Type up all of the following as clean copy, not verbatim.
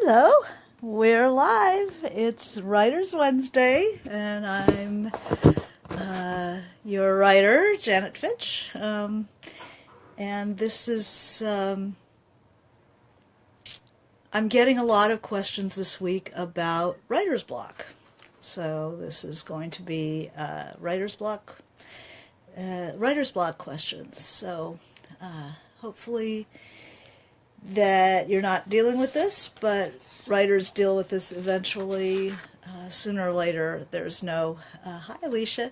Hello, we're live. It's Writers Wednesday, and I'm your writer, Janet Fitch. And this is, I'm getting a lot of questions this week about writer's block. So this is going to be writer's block questions. So hopefully that you're not dealing with this, but writers deal with this eventually, sooner or later. There's no, hi Alicia,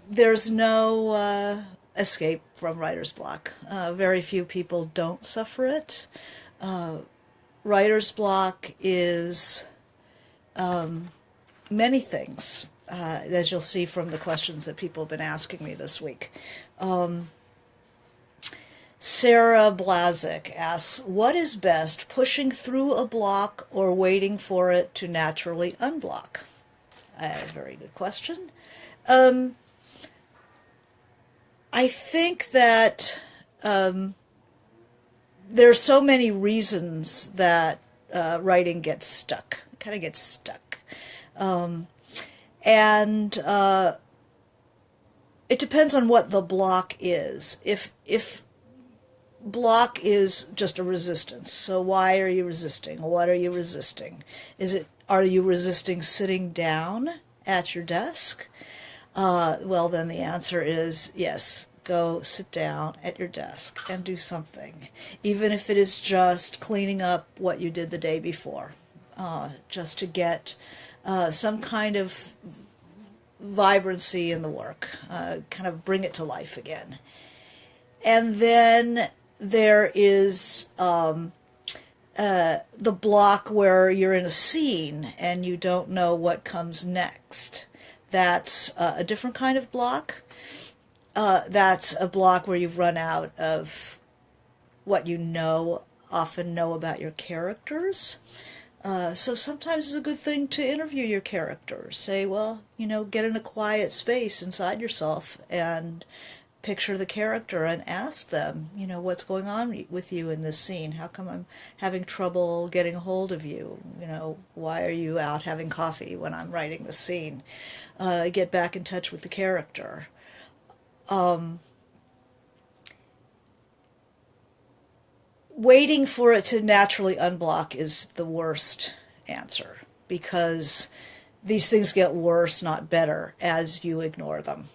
there's no escape from writer's block. Very few people don't suffer it. Writer's block is many things, as you'll see from the questions that people have been asking me this week. Sarah Blazik asks, what is best, pushing through a block or waiting for it to naturally unblock? A very good question. I think that there's so many reasons that writing gets stuck. It kind of gets stuck. And it depends on what the block is. If block is just a resistance. So why are you resisting? What are you resisting? Are you resisting sitting down at your desk? Well, then the answer is yes. Go sit down at your desk and do something, even if it is just cleaning up what you did the day before, just to get some kind of vibrancy in the work, kind of bring it to life again. And then there is the block where you're in a scene and you don't know what comes next. That's a different kind of block. That's a block where you've run out of what you often know about your characters. So sometimes it's a good thing to interview your characters. Say, well, get in a quiet space inside yourself and picture the character and ask them, what's going on with you in this scene? How come I'm having trouble getting a hold of you? Why are you out having coffee when I'm writing the scene? Get back in touch with the character. Waiting for it to naturally unblock is the worst answer, because these things get worse, not better, as you ignore them.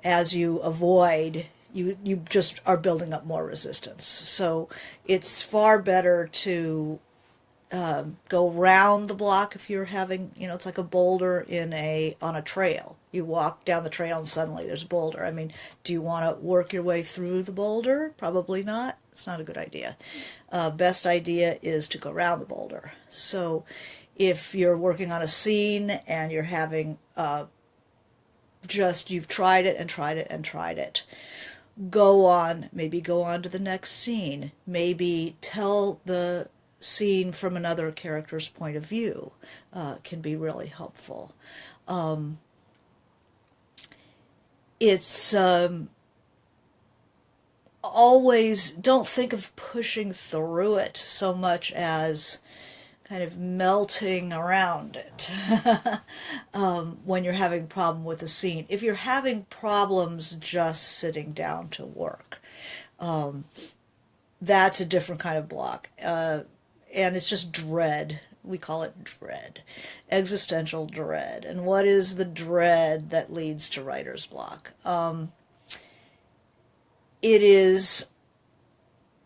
As you avoid, you just are building up more resistance. So it's far better to go around the block if you're having, it's like a boulder on a trail. You walk down the trail and suddenly there's a boulder. I mean, do you want to work your way through the boulder? Probably not. It's not a good idea. Best idea is to go around the boulder. So if you're working on a scene and you're having you've tried it and tried it and tried it, maybe go on to the next scene. Maybe tell the scene from another character's point of view can be really helpful. It's always, don't think of pushing through it so much as kind of melting around it when you're having a problem with a scene. If you're having problems just sitting down to work, that's a different kind of block. And it's just dread. We call it dread. Existential dread. And what is the dread that leads to writer's block? It is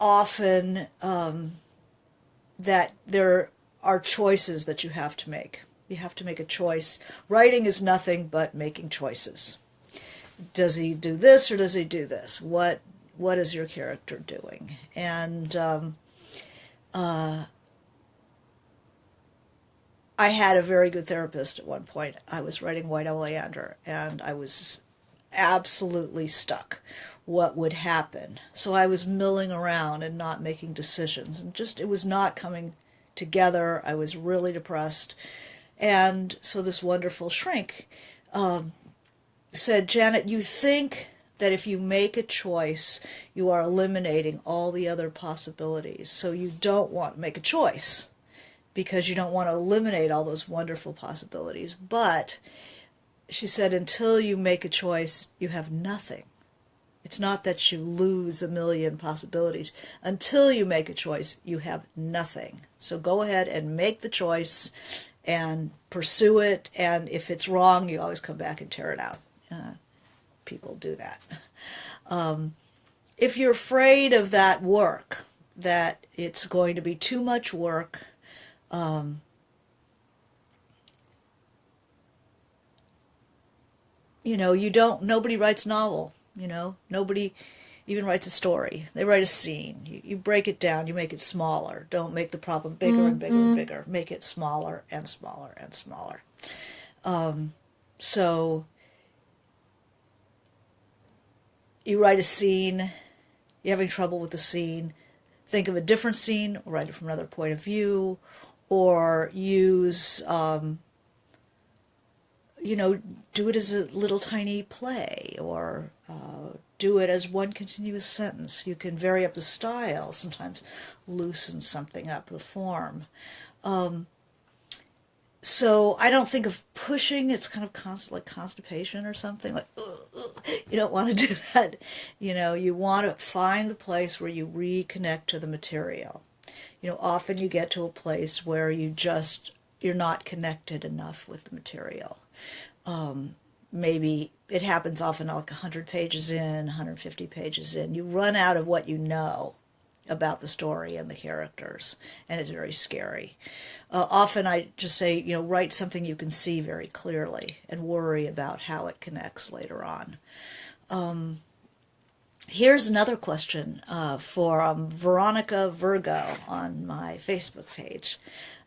often that there are choices that you have to make. You have to make a choice. Writing is nothing but making choices. Does he do this or does he do this? What is your character doing? And I had a very good therapist at one point. I was writing White Oleander, and I was absolutely stuck. What would happen? So I was milling around and not making decisions, and it was not coming together. I was really depressed. And so this wonderful shrink said, Janet, you think that if you make a choice, you are eliminating all the other possibilities. So you don't want to make a choice because you don't want to eliminate all those wonderful possibilities. But she said, until you make a choice, you have nothing. It's not that you lose a million possibilities. Until you make a choice, you have nothing. So go ahead and make the choice and pursue it. And if it's wrong, you always come back and tear it out. People do that. If you're afraid of that work, that it's going to be too much work, nobody writes a novel, nobody even writes a story. They write a scene. You break it down, you make it smaller. Don't make the problem bigger and bigger and bigger. Make it smaller and smaller and smaller. So you write a scene, you're having trouble with the scene, think of a different scene, or write it from another point of view, or use, do it as a little tiny play, or do it as one continuous sentence. You can vary up the style, sometimes loosen something up, the form. So I don't think of pushing. It's kind of like constipation or something. Like, you don't want to do that. You want to find the place where you reconnect to the material. Often you get to a place where you're not connected enough with the material. Maybe it happens often like 100 pages in, 150 pages in. You run out of what you know about the story and the characters, and it's very scary. Often I just say, write something you can see very clearly and worry about how it connects later on. Here's another question for Veronica Virgo on my Facebook page.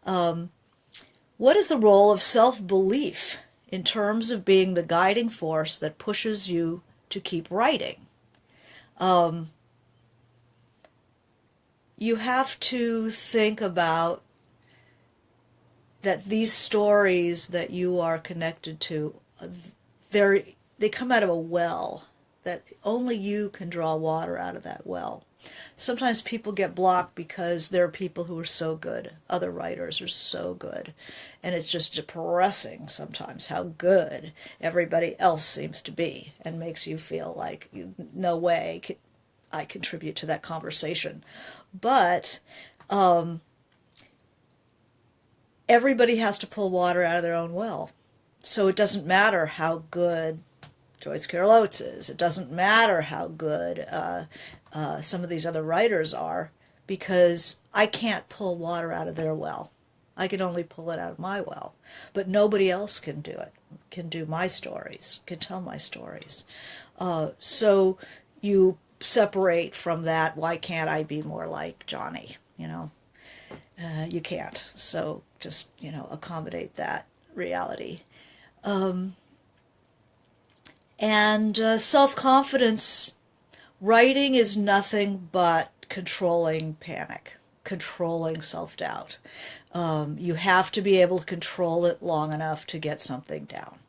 What is the role of self-belief in terms of being the guiding force that pushes you to keep writing? You have to think about that these stories that you are connected to, they come out of a well, that only you can draw water out of that well. Sometimes people get blocked because there are people who are so good. Other writers are so good. And it's just depressing sometimes how good everybody else seems to be, and makes you feel like, no way I contribute to that conversation. But everybody has to pull water out of their own well. So it doesn't matter how good Joyce Carol Oates is. It doesn't matter how good some of these other writers are, because I can't pull water out of their well. I can only pull it out of my well. But nobody else can do it, can do my stories, can tell my stories. So you separate from that. Why can't I be more like Johnny? You can't. So just, accommodate that reality. And self-confidence, writing is nothing but controlling panic, controlling self-doubt. You have to be able to control it long enough to get something down.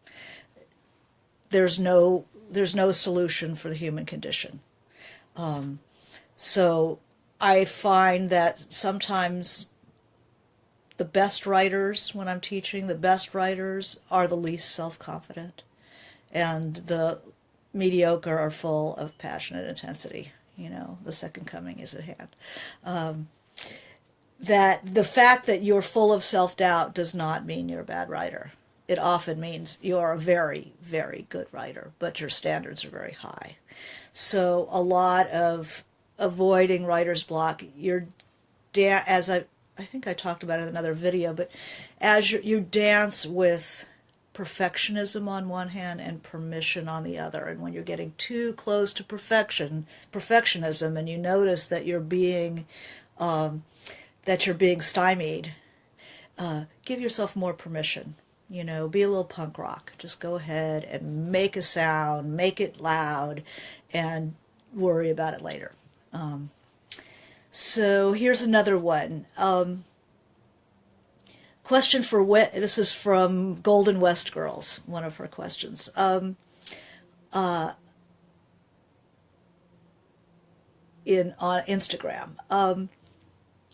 There's no solution for the human condition. So I find that sometimes the best writers, when I'm teaching, the best writers are the least self-confident. And the mediocre are full of passionate intensity. The second coming is at hand. That the fact that you're full of self-doubt does not mean you're a bad writer. It often means you're a very, very good writer, but your standards are very high. So a lot of avoiding writer's block, as I think I talked about it in another video, but as you dance with perfectionism on one hand and permission on the other. And when you're getting too close to perfectionism, and you notice that you're being stymied, give yourself more permission. Be a little punk rock. Just go ahead and make a sound, make it loud, and worry about it later. So here's another one. Question for this is from Golden West Girls, one of her questions. on Instagram.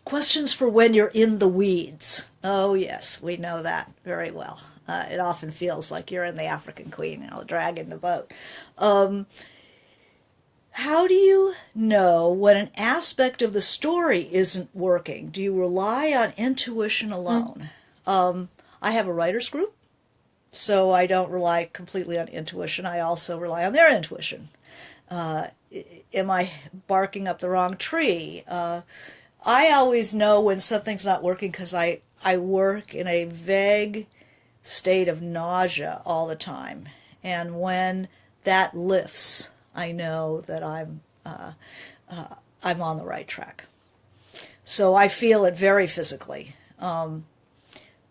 Questions for when you're in the weeds. Oh yes, we know that very well. It often feels like you're in the African Queen, dragging the boat. How do you know when an aspect of the story isn't working? Do you rely on intuition alone? I have a writer's group, so I don't rely completely on intuition. I also rely on their intuition. Am I barking up the wrong tree? I always know when something's not working because I work in a vague state of nausea all the time. And when that lifts, I know that I'm on the right track. So I feel it very physically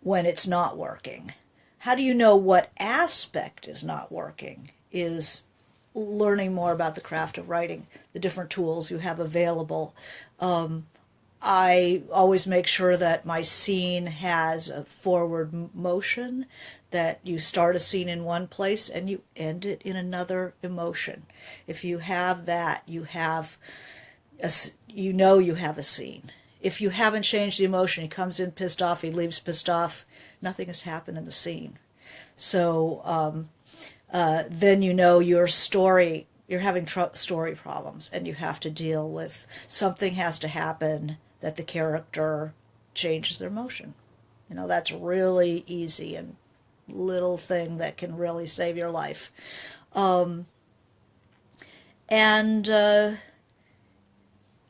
when it's not working. How do you know what aspect is not working? Is learning more about the craft of writing, the different tools you have available. I always make sure that my scene has a forward motion, that you start a scene in one place and you end it in another emotion. If you have that, you have you have a scene. If you haven't changed the emotion, he comes in pissed off, he leaves pissed off, nothing has happened in the scene. So then your story, you're having story problems, and you have to deal with something has to happen that the character changes their emotion. That's really easy and little thing that can really save your life. And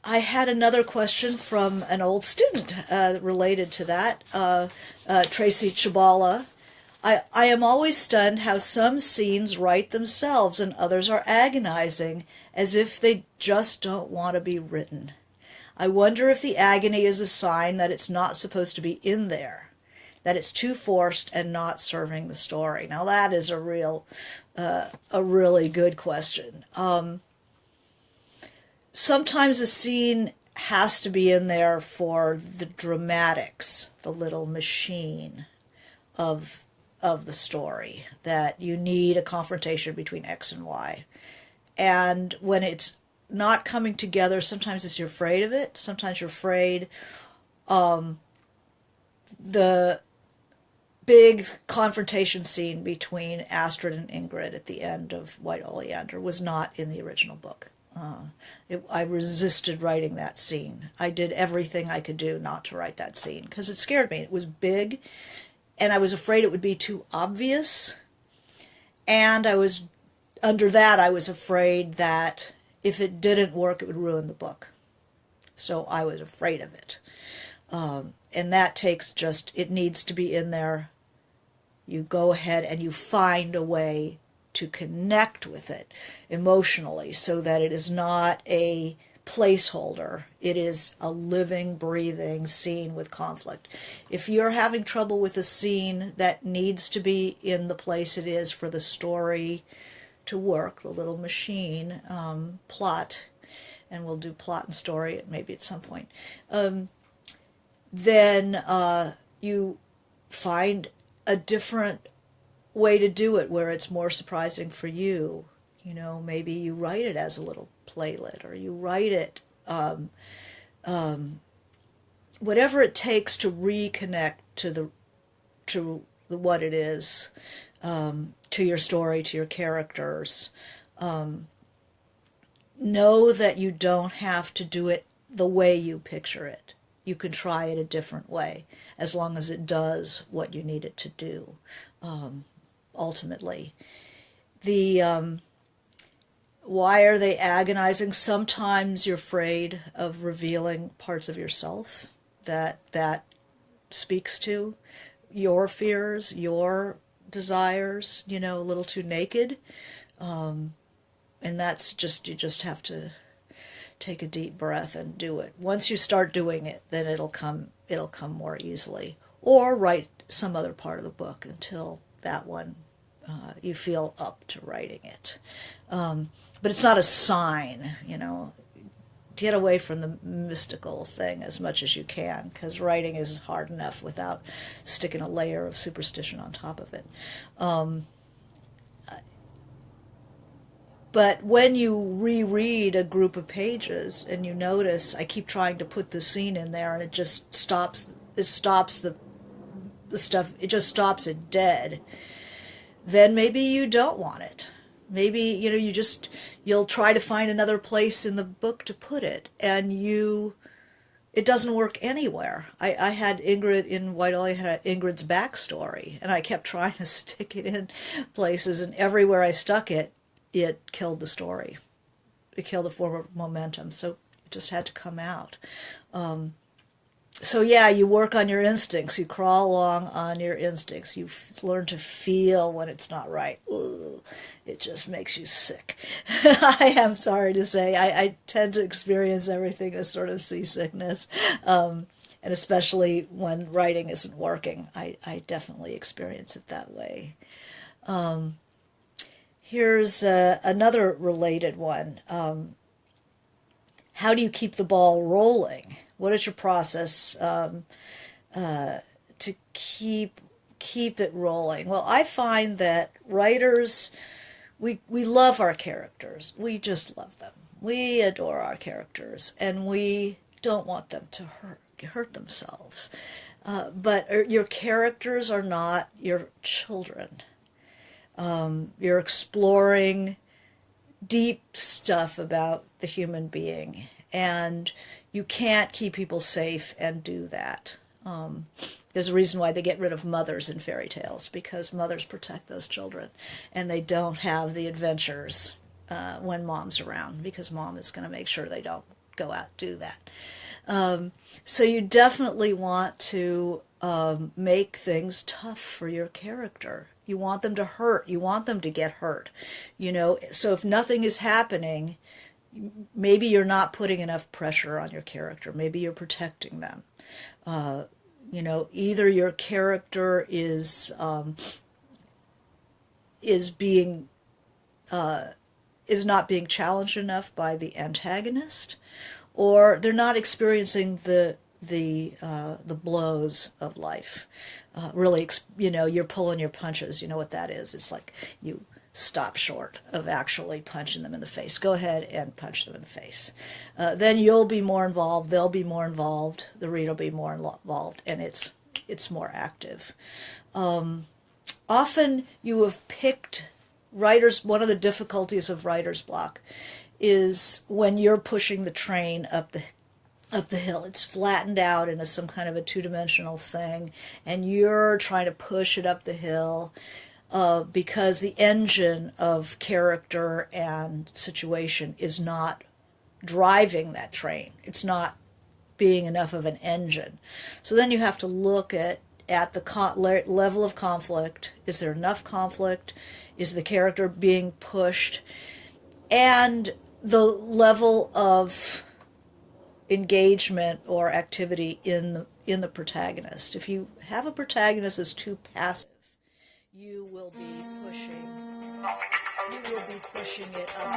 I had another question from an old student related to that, Tracy Chabala. I am always stunned how some scenes write themselves and others are agonizing, as if they just don't want to be written. I wonder if the agony is a sign that it's not supposed to be in there, that it's too forced and not serving the story. Now that is a really good question. Sometimes a scene has to be in there for the dramatics, the little machine of the story, that you need a confrontation between X and Y. And when it's not coming together, sometimes it's you're afraid of it, sometimes you're afraid the big confrontation scene between Astrid and Ingrid at the end of White Oleander was not in the original book. I resisted writing that scene. I did everything I could do not to write that scene because it scared me. It was big, and I was afraid it would be too obvious. And I was afraid that if it didn't work, it would ruin the book. So I was afraid of it. And that takes it needs to be in there. You go ahead and you find a way to connect with it emotionally so that it is not a placeholder. It is a living, breathing scene with conflict. If you're having trouble with a scene that needs to be in the place it is for the story to work, the little machine, plot, and we'll do plot and story maybe at some point, then you find a different way to do it where it's more surprising for you. Maybe you write it as a little playlet, or you write it whatever it takes to reconnect to what it is, to your story, to your characters. Know that you don't have to do it the way you picture it. You can try it a different way, as long as it does what you need it to do. Ultimately, why are they agonizing? Sometimes you're afraid of revealing parts of yourself that speaks to your fears, your desires, a little too naked. And that's you just have to take a deep breath and do it. Once you start doing it, then it'll come more easily. Or write some other part of the book until that one you feel up to writing it. But it's not a sign, Get away from the mystical thing as much as you can, because writing is hard enough without sticking a layer of superstition on top of it. But when you reread a group of pages and you notice I keep trying to put the scene in there and it just stops, it stops the stuff, it just stops it dead, then maybe you don't want it. Maybe, you'll try to find another place in the book to put it, and it doesn't work anywhere. I had Ingrid in Whitehall, I had Ingrid's backstory, and I kept trying to stick it in places, and everywhere I stuck it, it killed the story. It killed the forward momentum, so it just had to come out. So yeah, you work on your instincts. You crawl along on your instincts. You learn to feel when it's not right. Ooh, it just makes you sick. I am sorry to say, I tend to experience everything as sort of seasickness, and especially when writing isn't working, I definitely experience it that way. Here's another related one. How do you keep the ball rolling? What is your process to keep it rolling? Well, I find that writers, we love our characters. We just love them. We adore our characters, and we don't want them to hurt themselves. But your characters are not your children. You're exploring deep stuff about the human being, and you can't keep people safe and do that. There's a reason why they get rid of mothers in fairy tales, because mothers protect those children, and they don't have the adventures when mom's around, because mom is going to make sure they don't go out and do that. So you definitely want to make things tough for your character. You want them to hurt. You want them to get hurt. So if nothing is happening, maybe you're not putting enough pressure on your character. Maybe you're protecting them. Either your character is not being challenged enough by the antagonist, or they're not experiencing the blows of life. Really, you're pulling your punches. You know what that is. It's like you stop short of actually punching them in the face. Go ahead and punch them in the face. Then you'll be more involved. They'll be more involved. The reader will be more involved, and it's more active. Often you have picked writers. One of the difficulties of writer's block is when you're pushing the train up the hill. It's flattened out into some kind of a two-dimensional thing, and you're trying to push it up the hill because the engine of character and situation is not driving that train. It's not being enough of an engine. So then you have to look at the level of conflict. Is there enough conflict? Is the character being pushed? And the level of engagement or activity in the protagonist. If you have a protagonist that's too passive, you will be pushing it up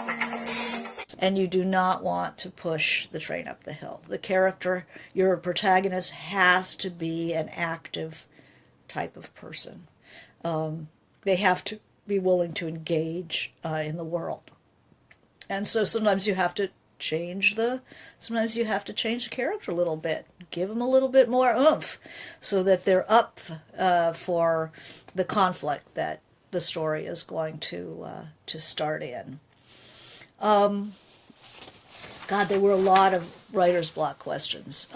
the hill. And you do not want to push the train up the hill. The character, your protagonist, has to be an active type of person. They have to be willing to engage in the world. And so sometimes you have to change the character a little bit, give them a little bit more oomph, so that they're up for the conflict that the story is going to start in. God, there were a lot of writer's block questions.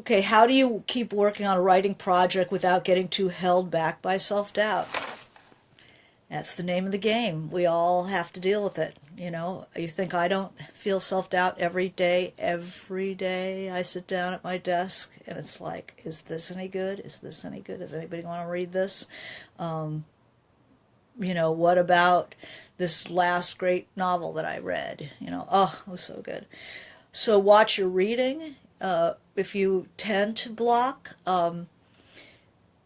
Okay, how do you keep working on a writing project without getting too held back by self-doubt? That's the name of the game. We all have to deal with it. You think I don't feel self-doubt every day? Every day I sit down at my desk and it's like, is this any good? Is this any good? Does anybody want to read this? What about this last great novel that I read? It was so good. So watch your reading. If you tend to block,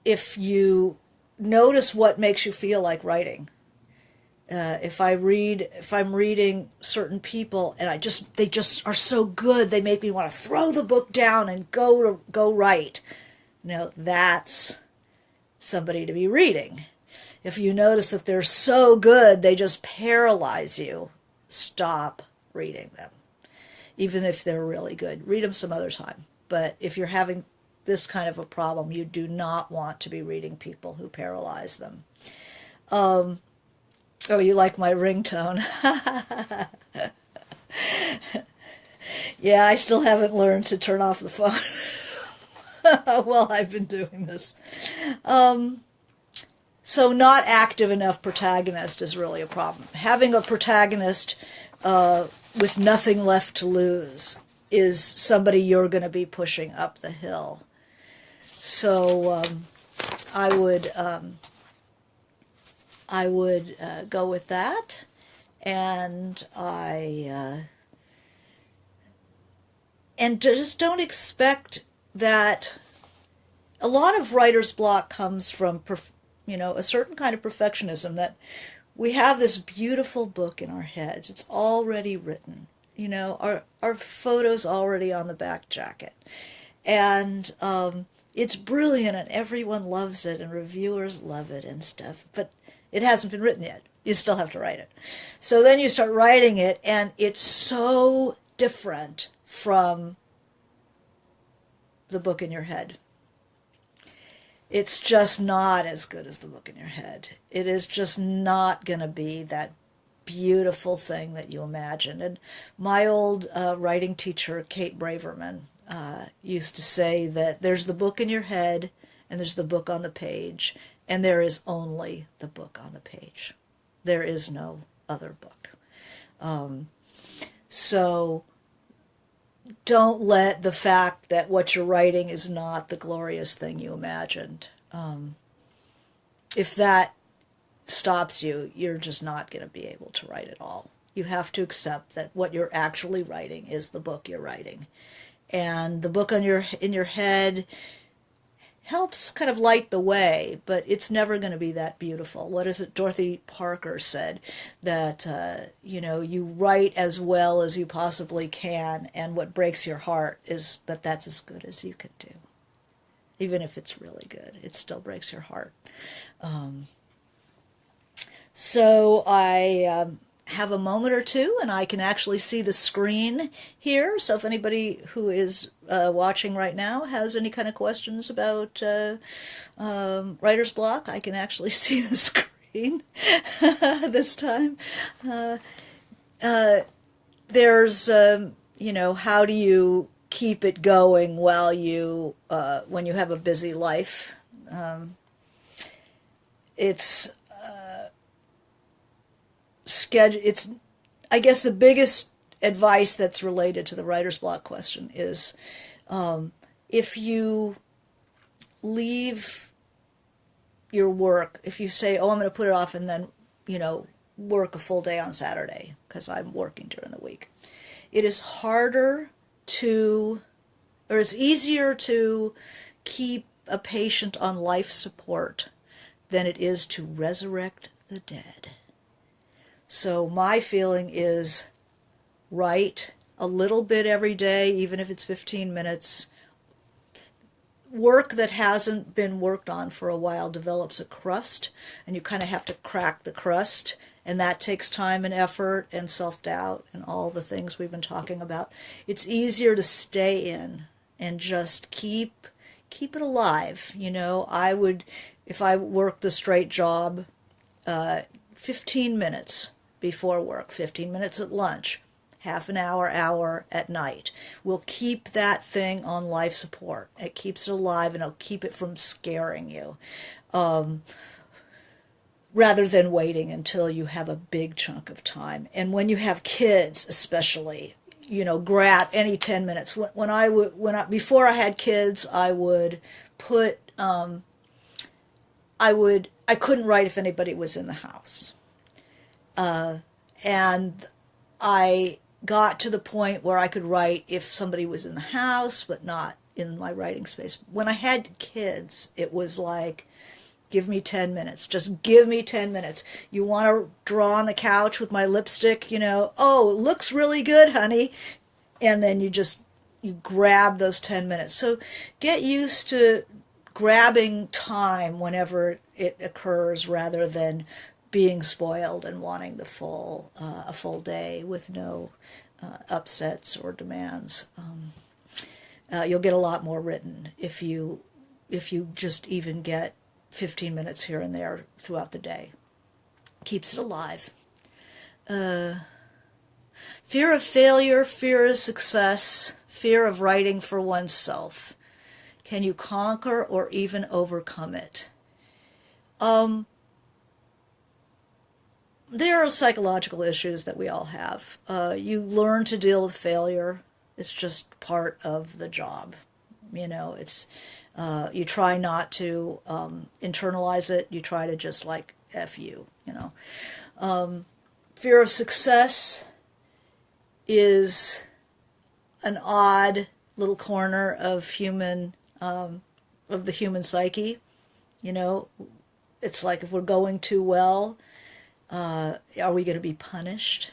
if you notice what makes you feel like writing. If I'm reading certain people and they just are so good, they make me want to throw the book down and go write. That's somebody to be reading. If you notice that they're so good, they just paralyze you, stop reading them. Even if they're really good, read them some other time. But if you're having this kind of a problem, you do not want to be reading people who paralyze them. Oh, you like my ringtone? Yeah, I still haven't learned to turn off the phone while I've been doing this. So not active enough protagonist is really a problem. Having a protagonist with nothing left to lose is somebody you're going to be pushing up the hill. So I would go with that, and and just don't expect that. A lot of writer's block comes from a certain kind of perfectionism, that we have this beautiful book in our heads. It's already written. Our photo's already on the back jacket. And it's brilliant and everyone loves it and reviewers love it and stuff. But it hasn't been written yet. You still have to write it. So then you start writing it and it's so different from the book in your head. It's just not as good as the book in your head. It is just not going to be that beautiful thing that you imagined. And my old writing teacher, Kate Braverman, used to say that there's the book in your head and there's the book on the page, and there is only the book on the page. There is no other book. So don't let the fact that what you're writing is not the glorious thing you imagined. If that stops you, you're just not going to be able to write at all. You have to accept that what you're actually writing is the book you're writing. And the book in your head helps kind of light the way, but it's never going to be that beautiful. What is it? Dorothy Parker said that, you write as well as you possibly can, and what breaks your heart is that that's as good as you can do. Even if it's really good, it still breaks your heart. So I have a moment or two, and I can actually see the screen here. So if anybody who is watching right now has any kind of questions about writer's block, I can actually see the screen this time. There's, how do you keep it going while you, when you have a busy life? It's schedule. It's, I guess, the biggest advice that's related to the writer's block question is, if you leave your work, if you say, I'm going to put it off and then, work a full day on Saturday because I'm working during the week, it is harder to, or it's easier to keep a patient on life support than it is to resurrect the dead. So my feeling is write a little bit every day, even if it's 15 minutes. Work that hasn't been worked on for a while develops a crust, and you kind of have to crack the crust, and that takes time and effort and self-doubt and all the things we've been talking about. It's easier to stay in and just keep it alive. I would, if I worked a straight job, 15 minutes before work, 15 minutes at lunch, half an hour at night, will keep that thing on life support. It keeps it alive, and it'll keep it from scaring you, rather than waiting until you have a big chunk of time. And when you have kids, especially, grab any 10 minutes. Before I had kids, I would put, I couldn't write if anybody was in the house. And I got to the point where I could write if somebody was in the house, but not in my writing space. When I had kids, it was like, give me 10 minutes. Just give me 10 minutes. You want to draw on the couch with my lipstick, oh, it looks really good, honey. And then you grab those 10 minutes. So get used to grabbing time whenever it occurs rather than being spoiled and wanting a full day with no upsets or demands. You'll get a lot more written if you just even get 15 minutes here and there throughout the day. Keeps it alive. Fear of failure, fear of success, fear of writing for oneself. Can you conquer or even overcome it? There are psychological issues that we all have. You learn to deal with failure. It's just part of the job. It's you try not to internalize it. You try to just like F you, Fear of success is an odd little corner of the human psyche. It's like if we're going too well, are we going to be punished?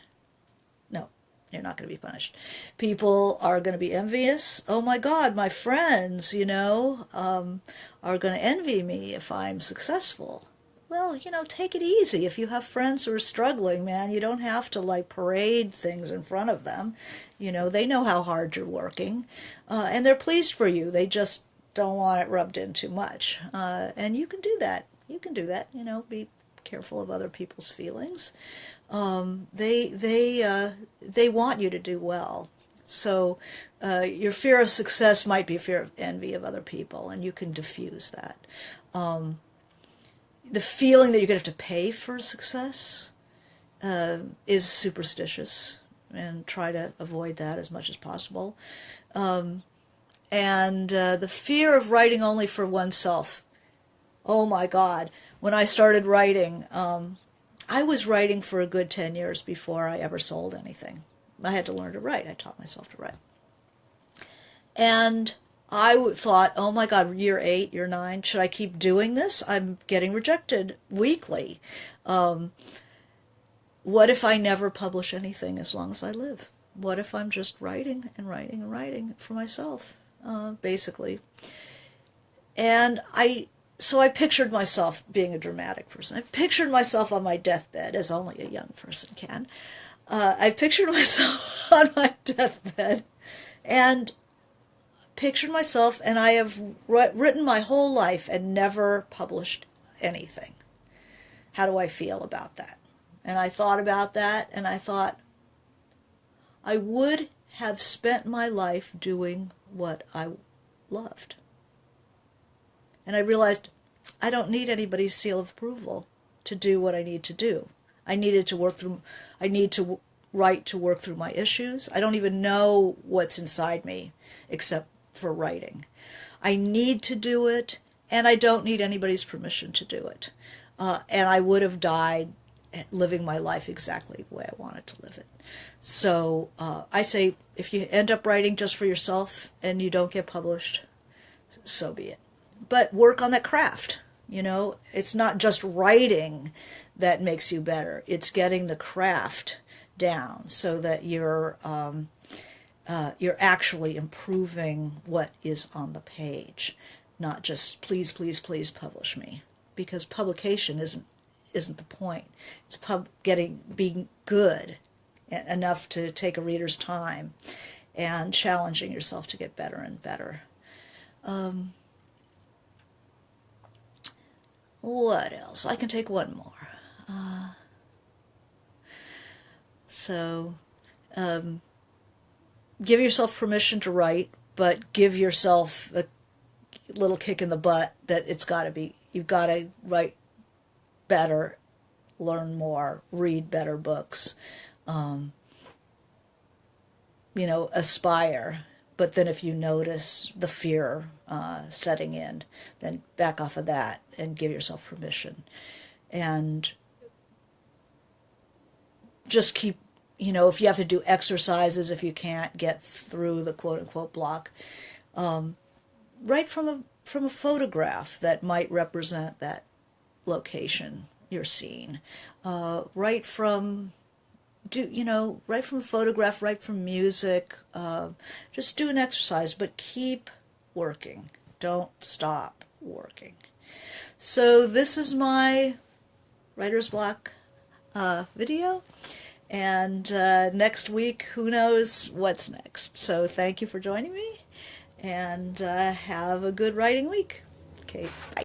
No, you're not going to be punished. People are going to be envious. Oh my God, my friends, are going to envy me if I'm successful. Well, take it easy. If you have friends who are struggling, man, you don't have to like parade things in front of them. They know how hard you're working, and they're pleased for you. They just don't want it rubbed in too much. And you can do that. Be careful of other people's feelings. They want you to do well. So your fear of success might be a fear of envy of other people, and you can diffuse that. The feeling that you're going to have to pay for success is superstitious, and try to avoid that as much as possible. And the fear of writing only for oneself. Oh my God. When I started writing, I was writing for a good 10 years before I ever sold anything. I had to learn to write. I taught myself to write. And I thought, oh my God, year 8, year 9, should I keep doing this? I'm getting rejected weekly. What if I never publish anything as long as I live? What if I'm just writing and writing and writing for myself, basically? And so I pictured myself being a dramatic person. I pictured myself on my deathbed, as only a young person can. I pictured myself on my deathbed and pictured myself, and I have written my whole life and never published anything. How do I feel about that? And I thought about that, and I thought, I would have spent my life doing what I loved. And I realized I don't need anybody's seal of approval to do what I need to do. I need to write to work through my issues. I don't even know what's inside me except for writing. I need to do it, and I don't need anybody's permission to do it. And I would have died living my life exactly the way I wanted to live it. So I say, if you end up writing just for yourself and you don't get published, so be it. But work on that craft. It's not just writing that makes you better. It's getting the craft down so that you're actually improving what is on the page, not just please, please, please publish me, because publication isn't the point. It's being good enough to take a reader's time and challenging yourself to get better and better. What else? I can take one more. Give yourself permission to write, but give yourself a little kick in the butt that you've got to write better, learn more, read better books, aspire. But then if you notice the fear setting in, then back off of that and give yourself permission. And just keep, if you have to do exercises, if you can't get through the quote-unquote block, write from a photograph that might represent that location you're seeing. Write from a photograph, write from music. Just do an exercise, but keep working. Don't stop working. So this is my writer's block video, and next week, who knows what's next. So thank you for joining me, and have a good writing week. Okay, bye.